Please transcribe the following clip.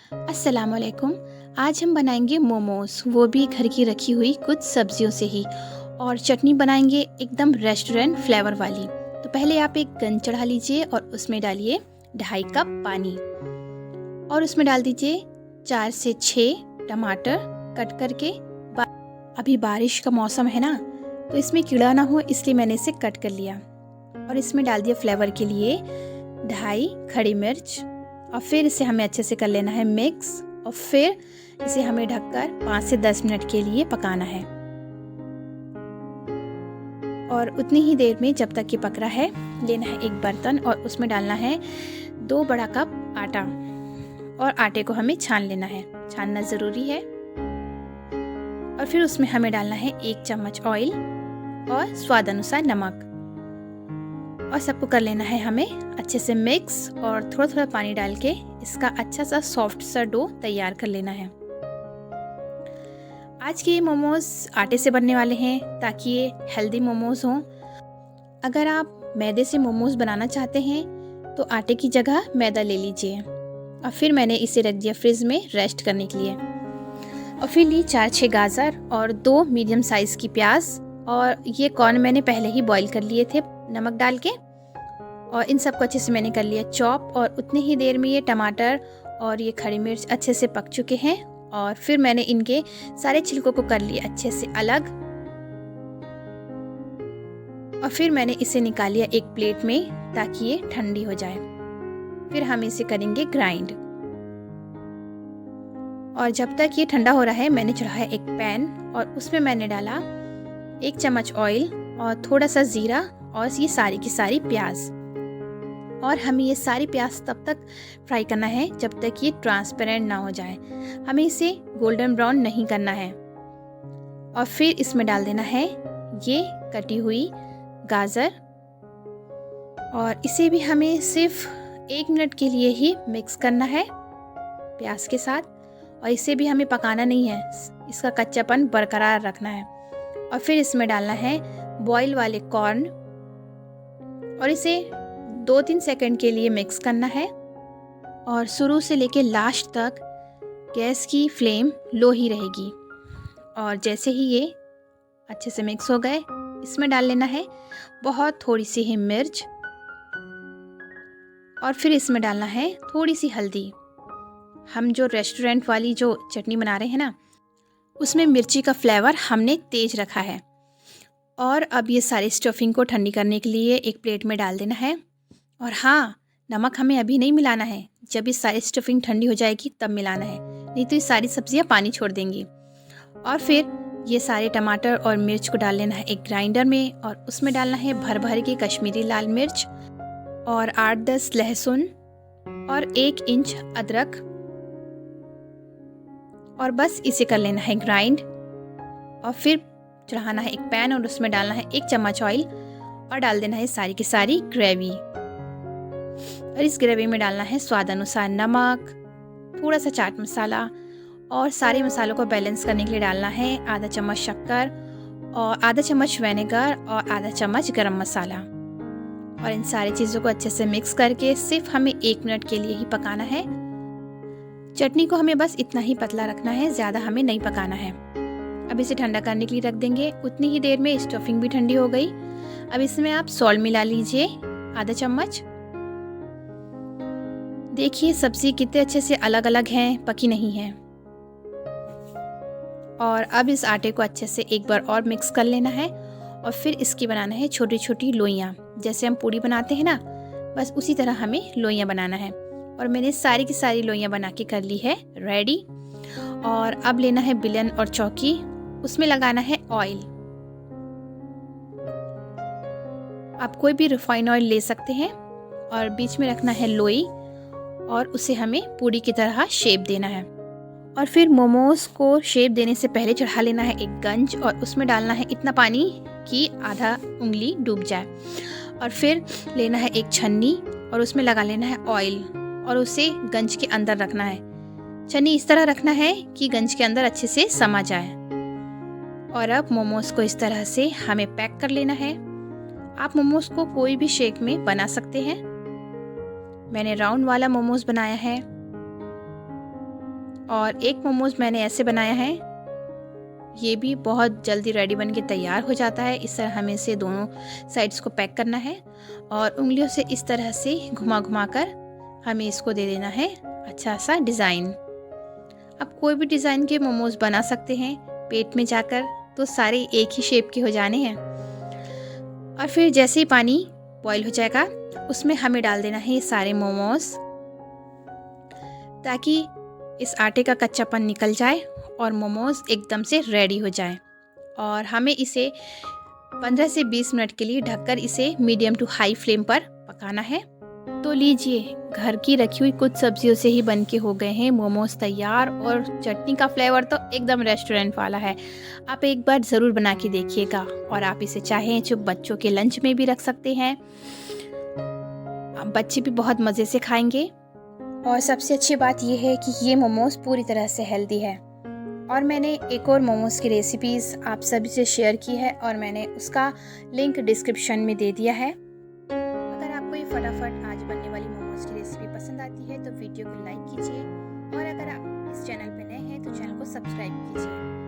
अस्सलामुअलैकुम। आज हम बनाएंगे मोमोज़, वो भी घर की रखी हुई कुछ सब्जियों से ही। और चटनी बनाएंगे एकदम रेस्टोरेंट फ्लेवर वाली। तो पहले आप एक गन चढ़ा लीजिए और उसमें डालिए 2.5 कप पानी और उसमें डाल दीजिए 4 से 6 टमाटर कट करके। अभी बारिश का मौसम है ना, तो इसमें कीड़ा ना हो इसलिए मैंने इसे कट कर लिया। और इसमें डाल दिया फ्लेवर के लिए 2.5 खड़ी मिर्च। और फिर इसे हमें अच्छे से कर लेना है मिक्स। और फिर इसे हमें ढककर 5 से 10 मिनट के लिए पकाना है। और उतनी ही देर में जब तक ये पक रहा है, लेना है एक बर्तन और उसमें डालना है 2 बड़ा कप आटा। और आटे को हमें छान लेना है, छानना ज़रूरी है। और फिर उसमें हमें डालना है 1 चम्मच ऑयल और स्वाद अनुसार नमक। और सबको कर लेना है हमें अच्छे से मिक्स और थोड़ा थोड़ा पानी डाल के इसका अच्छा सा सॉफ्ट सा डो तैयार कर लेना है। आज के ये मोमोज़ आटे से बनने वाले हैं ताकि ये हेल्दी मोमोज़ हों। अगर आप मैदे से मोमोज़ बनाना चाहते हैं तो आटे की जगह मैदा ले लीजिए। और फिर मैंने इसे रख दिया फ्रिज में रेस्ट करने के लिए। और फिर ली 4-6 गाजर और 2 मीडियम साइज़ की प्याज। और ये कॉर्न मैंने पहले ही बॉईल कर लिए थे नमक डाल के। और इन सबको अच्छे से मैंने कर लिया चॉप। और उतनी ही देर में ये टमाटर और ये खड़ी मिर्च अच्छे से पक चुके हैं। और फिर मैंने इनके सारे छिलकों को कर लिया अच्छे से अलग। और फिर मैंने इसे निकाल लिया एक प्लेट में ताकि ये ठंडी हो जाए। फिर हम इसे करेंगे ग्राइंड। और जब तक ये ठंडा हो रहा है, मैंने चढ़ाया एक पैन और उसमें मैंने डाला 1 चम्मच ऑयल और थोड़ा सा ज़ीरा और ये सारी की सारी प्याज। और हमें ये सारी प्याज तब तक फ्राई करना है जब तक ये ट्रांसपेरेंट ना हो जाए। हमें इसे गोल्डन ब्राउन नहीं करना है। और फिर इसमें डाल देना है ये कटी हुई गाजर। और इसे भी हमें सिर्फ 1 मिनट के लिए ही मिक्स करना है प्याज के साथ। और इसे भी हमें पकाना नहीं है, इसका कच्चापन बरकरार रखना है। और फिर इसमें डालना है बॉईल वाले कॉर्न और इसे 2-3 सेकंड के लिए मिक्स करना है। और शुरू से लेके लास्ट तक गैस की फ्लेम लो ही रहेगी। और जैसे ही ये अच्छे से मिक्स हो गए, इसमें डाल लेना है बहुत थोड़ी सी ही मिर्च। और फिर इसमें डालना है थोड़ी सी हल्दी। हम जो रेस्टोरेंट वाली जो चटनी बना रहे हैं ना, उसमें मिर्ची का फ्लेवर हमने तेज रखा है। और अब ये सारी स्टफिंग को ठंडी करने के लिए एक प्लेट में डाल देना है। और हाँ, नमक हमें अभी नहीं मिलाना है, जब ये सारी स्टफिंग ठंडी हो जाएगी तब मिलाना है, नहीं तो ये सारी सब्जियां पानी छोड़ देंगी। और फिर ये सारे टमाटर और मिर्च को डाल लेना है एक ग्राइंडर में और उसमें डालना है भर भर के कश्मीरी लाल मिर्च और 8-10 लहसुन और 1 इंच अदरक। और बस इसे कर लेना है ग्राइंड। और फिर चढ़ाना है एक पैन और उसमें डालना है 1 चम्मच ऑयल और डाल देना है सारी की सारी ग्रेवी। और इस ग्रेवी में डालना है स्वाद अनुसार नमक, थोड़ा सा चाट मसाला। और सारे मसालों को बैलेंस करने के लिए डालना है आधा चम्मच शक्कर और आधा चम्मच विनेगर और आधा चम्मच गरम मसाला। और इन सारी चीज़ों को अच्छे से मिक्स करके सिर्फ हमें 1 मिनट के लिए ही पकाना है। चटनी को हमें बस इतना ही पतला रखना है, ज़्यादा हमें नहीं पकाना है। अब इसे ठंडा करने के लिए रख देंगे। उतनी ही देर में स्टफिंग भी ठंडी हो गई। अब इसमें आप सॉल्ट मिला लीजिए आधा चम्मच। देखिए सब्जी कितने अच्छे से अलग अलग हैं, पकी नहीं है। और अब इस आटे को अच्छे से एक बार और मिक्स कर लेना है। और फिर इसकी बनाना है छोटी छोटी लोइयाँ, जैसे हम पूड़ी बनाते हैं ना, बस उसी तरह हमें लोइयाँ बनाना है। और मैंने सारी की सारी लोइयाँ बना के कर ली है रेडी। और अब लेना है बिलन और चौकी, उसमें लगाना है ऑयल। आप कोई भी रिफाइंड ऑयल ले सकते हैं। और बीच में रखना है लोई और उसे हमें पूड़ी की तरह शेप देना है। और फिर मोमोज़ को शेप देने से पहले चढ़ा लेना है एक गंज और उसमें डालना है इतना पानी कि आधा उंगली डूब जाए। और फिर लेना है एक छन्नी और उसमें लगा लेना है ऑयल और उसे गंज के अंदर रखना है। छन्नी इस तरह रखना है कि गंज के अंदर अच्छे से समा जाए। और अब मोमोज़ को इस तरह से हमें पैक कर लेना है। आप मोमोज़ को कोई भी शेप में बना सकते हैं। मैंने राउंड वाला मोमोज़ बनाया है। और एक मोमोज़ मैंने ऐसे बनाया है, ये भी बहुत जल्दी रेडी बन के तैयार हो जाता है। इस तरह हमें इसे दोनों साइड्स को पैक करना है और उंगलियों से इस तरह से घुमा घुमा कर हमें इसको दे देना है अच्छा सा डिज़ाइन। आप कोई भी डिज़ाइन के मोमोज़ बना सकते हैं, पेट में जाकर तो सारे एक ही शेप के हो जाने हैं। और फिर जैसे ही पानी बॉईल हो जाएगा उसमें हमें डाल देना है ये सारे मोमोज़, ताकि इस आटे का कच्चापन निकल जाए और मोमोज़ एकदम से रेडी हो जाए। और हमें इसे 15 से 20 मिनट के लिए ढककर इसे मीडियम टू हाई फ्लेम पर पकाना है। तो लीजिए, घर की रखी हुई कुछ सब्जियों से ही बन के हो गए हैं मोमोज़ तैयार, और चटनी का फ्लेवर तो एकदम रेस्टोरेंट वाला है। आप एक बार ज़रूर बना के देखिएगा। और आप इसे चाहें जो बच्चों के लंच में भी रख सकते हैं, बच्चे भी बहुत मज़े से खाएंगे। और सबसे अच्छी बात यह है कि ये मोमोज़ पूरी तरह से हेल्दी है। और मैंने एक और मोमोज़ की रेसिपीज़ आप सभी से शेयर की है और मैंने उसका लिंक डिस्क्रिप्शन में दे दिया है। अगर आपको ये फटाफट आज बनने वाली मोमोज़ की रेसिपी पसंद आती है तो वीडियो को लाइक कीजिए, और अगर आप इस चैनल पर नए हैं तो चैनल को सब्सक्राइब कीजिए।